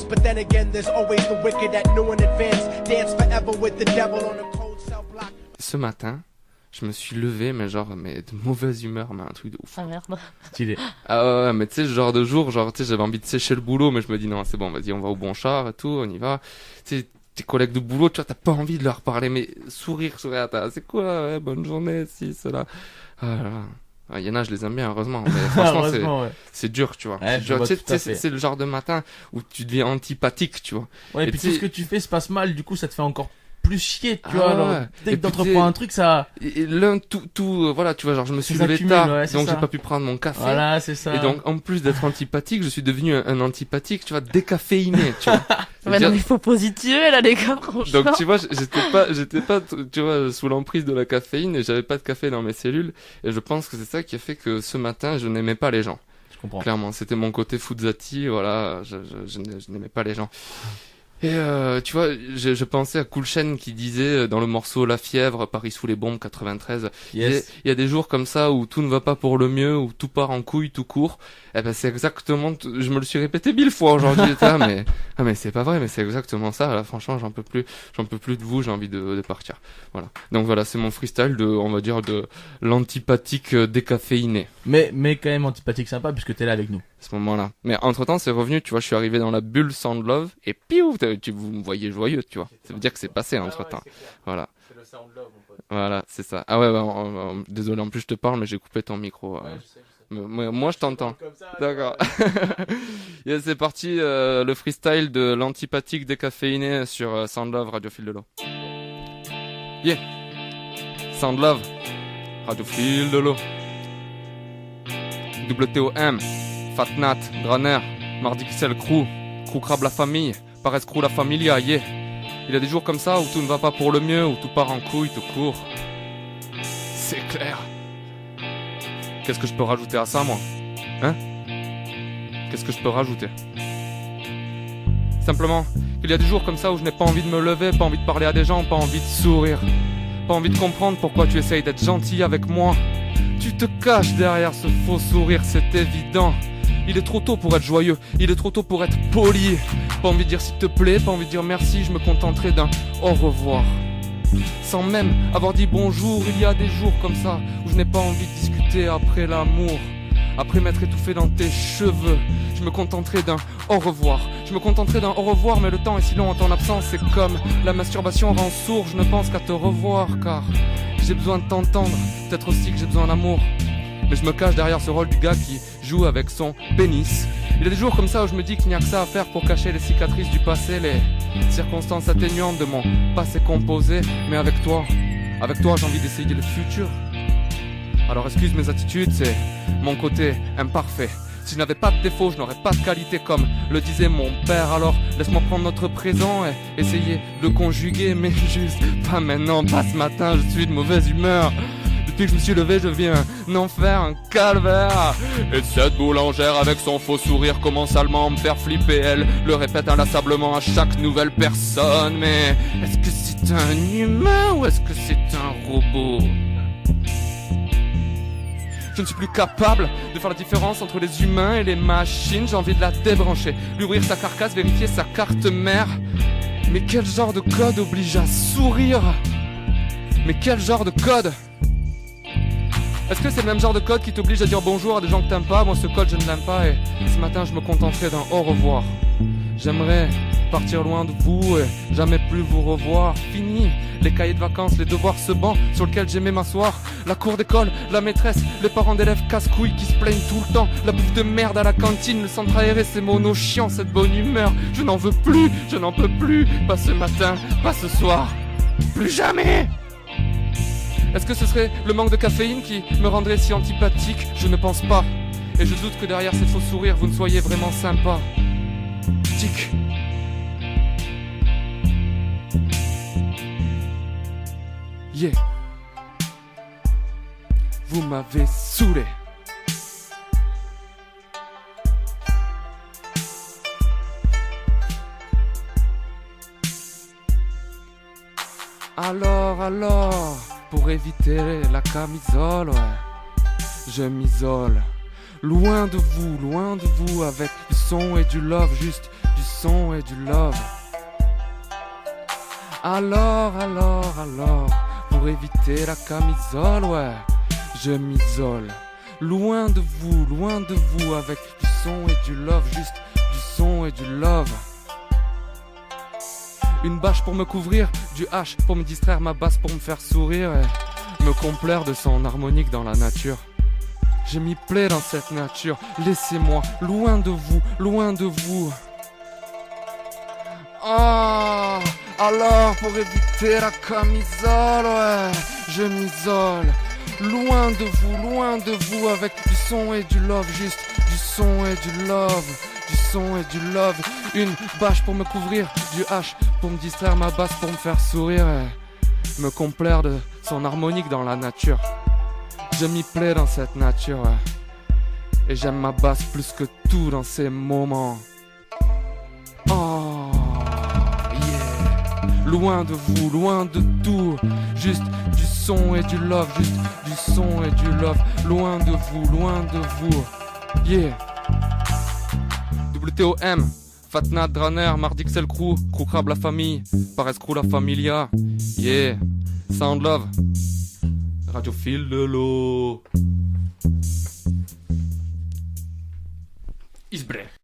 but then again, there's always the wicked that knew in advance. Dance forever with the devil on a cold cell block. Ce matin, je me suis levé, mais de mauvaise humeur, mais un truc de ouf. Ah merde. Stylé. Ah ouais, mais tu sais, ce genre de jour, tu sais, j'avais envie de sécher le boulot, mais je me dis non, c'est bon, vas-y, on va au bon char et tout, on y va. Tu sais, tes collègues de boulot, tu vois, t'as pas envie de leur parler, mais sourire, c'est quoi, ouais, bonne journée, si, cela. Ah là là. Il y en a, je les aime bien, heureusement. Mais franchement, c'est dur, tu vois. Ouais, c'est le genre de matin où tu deviens antipathique, tu vois. Ouais, et puis tout ce que tu fais se passe mal, du coup, ça te fait encore plus chier, tu vois. Alors, dès que t'entreprends un truc, ça... Et l'un, voilà, tu vois, genre, je me suis levé tard, donc j'ai pas pu prendre mon café. Voilà, c'est ça. Et donc, en plus d'être antipathique, je suis devenu un antipathique, tu vois, décaféiné, tu vois. Ouais, non, mais faut positiver, là, les gars, franchement. Donc, tu vois, j'étais pas, tu vois, sous l'emprise de la caféine et j'avais pas de café dans mes cellules. Et je pense que c'est ça qui a fait que ce matin, je n'aimais pas les gens. Je comprends. Clairement, c'était mon côté Fuzzati, voilà, je n'aimais pas les gens. Et tu vois, je pensais à Cool Chain qui disait dans le morceau La Fièvre, Paris sous les bombes 93, yes. Il y a des jours comme ça où tout ne va pas pour le mieux, où tout part en couille tout court. Eh ben c'est exactement, je me le suis répété 1000 fois aujourd'hui, mais c'est pas vrai, mais c'est exactement ça. Là, franchement, j'en peux plus de vous, j'ai envie de partir. Voilà. Donc voilà, c'est mon freestyle on va dire de l'antipathique décaféiné. Mais quand même antipathique sympa puisque t'es là avec nous. À ce moment-là. Mais entre-temps, c'est revenu, tu vois, je suis arrivé dans la bulle Sound Love et piou, vous me voyez joyeux, tu vois. Ça veut dire que c'est passé entre-temps. Voilà. C'est le Sound Love, mon pote. Voilà, c'est ça. Ah ouais, désolé, en plus je te parle, mais j'ai coupé ton micro. Ouais, je sais. Moi, je t'entends. D'accord. Yeah, c'est parti, le freestyle de l'antipathique décaféiné sur Sound Love, Radio Fil de l'eau. Yeah. Sound Love, Radio Fil de l'eau. WTOM, Fatnat, Draner, Mardi Kissel, Crew Crabe la famille, Paresse Crew la familia, yeah. Il y a des jours comme ça où tout ne va pas pour le mieux, où tout part en couille, tout court. C'est clair. Qu'est-ce que je peux rajouter à ça, moi? Hein? Qu'est-ce que je peux rajouter? Simplement, qu'il y a des jours comme ça où je n'ai pas envie de me lever, pas envie de parler à des gens, pas envie de sourire, pas envie de comprendre pourquoi tu essayes d'être gentil avec moi. Tu te caches derrière ce faux sourire, c'est évident. Il est trop tôt pour être joyeux, il est trop tôt pour être poli. Pas envie de dire s'il te plaît, pas envie de dire merci, je me contenterai d'un au revoir. Sans même avoir dit bonjour, il y a des jours comme ça où je n'ai pas envie de discuter après l'amour. Après m'être étouffé dans tes cheveux, je me contenterai d'un au revoir. Je me contenterai d'un au revoir, mais le temps est si long en ton absence. C'est comme la masturbation rend sourd, je ne pense qu'à te revoir. Car j'ai besoin de t'entendre, peut-être aussi que j'ai besoin d'amour. Mais je me cache derrière ce rôle du gars qui joue avec son pénis. Il y a des jours comme ça où je me dis qu'il n'y a que ça à faire pour cacher les cicatrices du passé, les circonstances atténuantes de mon passé composé. Mais avec toi j'ai envie d'essayer le futur. Alors excuse mes attitudes, c'est mon côté imparfait. Si je n'avais pas de défaut, je n'aurais pas de qualité comme le disait mon père. Alors laisse-moi prendre notre présent et essayer de le conjuguer. Mais juste pas maintenant, pas ce matin, je suis de mauvaise humeur. Depuis que je me suis levé, je vis un enfer, un calvaire. Et cette boulangère avec son faux sourire commence seulement à me faire flipper. Elle le répète inlassablement à chaque nouvelle personne. Mais est-ce que c'est un humain ou est-ce que c'est un robot? Je ne suis plus capable de faire la différence entre les humains et les machines. J'ai envie de la débrancher, lui ouvrir sa carcasse, vérifier sa carte mère. Mais quel genre de code oblige à sourire? Mais quel genre de code? Est-ce que c'est le même genre de code qui t'oblige à dire bonjour à des gens que t'aimes pas? Moi ce code je ne l'aime pas et ce matin je me contenterai d'un au revoir. J'aimerais partir loin de vous et jamais plus vous revoir. Fini les cahiers de vacances, les devoirs, ce banc sur lequel j'aimais m'asseoir. La cour d'école, la maîtresse, les parents d'élèves casse-couilles qui se plaignent tout le temps. La bouffe de merde à la cantine, le centre aéré, ces monos chiants, cette bonne humeur. Je n'en veux plus, je n'en peux plus. Pas ce matin, pas ce soir, plus jamais. Est-ce que ce serait le manque de caféine qui me rendrait si antipathique? Je ne pense pas. Et je doute que derrière ces faux sourires, vous ne soyez vraiment sympa. Tic. Yeah. Vous m'avez saoulé. Alors, pour éviter la camisole, ouais, je m'isole. Loin de vous avec du son et du love, juste du son et du love. Alors, pour éviter la camisole, ouais, je m'isole. Loin de vous, avec du son et du love, juste du son et du love. Une bâche pour me couvrir, du H pour me distraire, ma basse pour me faire sourire et me complaire de son harmonique dans la nature. Je m'y plais dans cette nature, laissez-moi loin de vous, loin de vous. Ah, alors pour éviter la camisole, ouais, je m'isole. Loin de vous, avec du son et du love, juste du son et du love, du son et du love. Une bâche pour me couvrir, du H pour me distraire, ma basse pour me faire sourire et me complaire de son harmonique dans la nature. Je m'y plais dans cette nature, ouais, et j'aime ma basse plus que tout dans ces moments. Oh, yeah. Loin de vous, loin de tout, juste du son et du love, juste du son et du love. Loin de vous, yeah. WTOM, Fatnat, Draner, Mardixel Crew, Crew Crab la famille, Pares Crew la familia, yeah. Sound Love, Radiophile de l'eau. Isbre.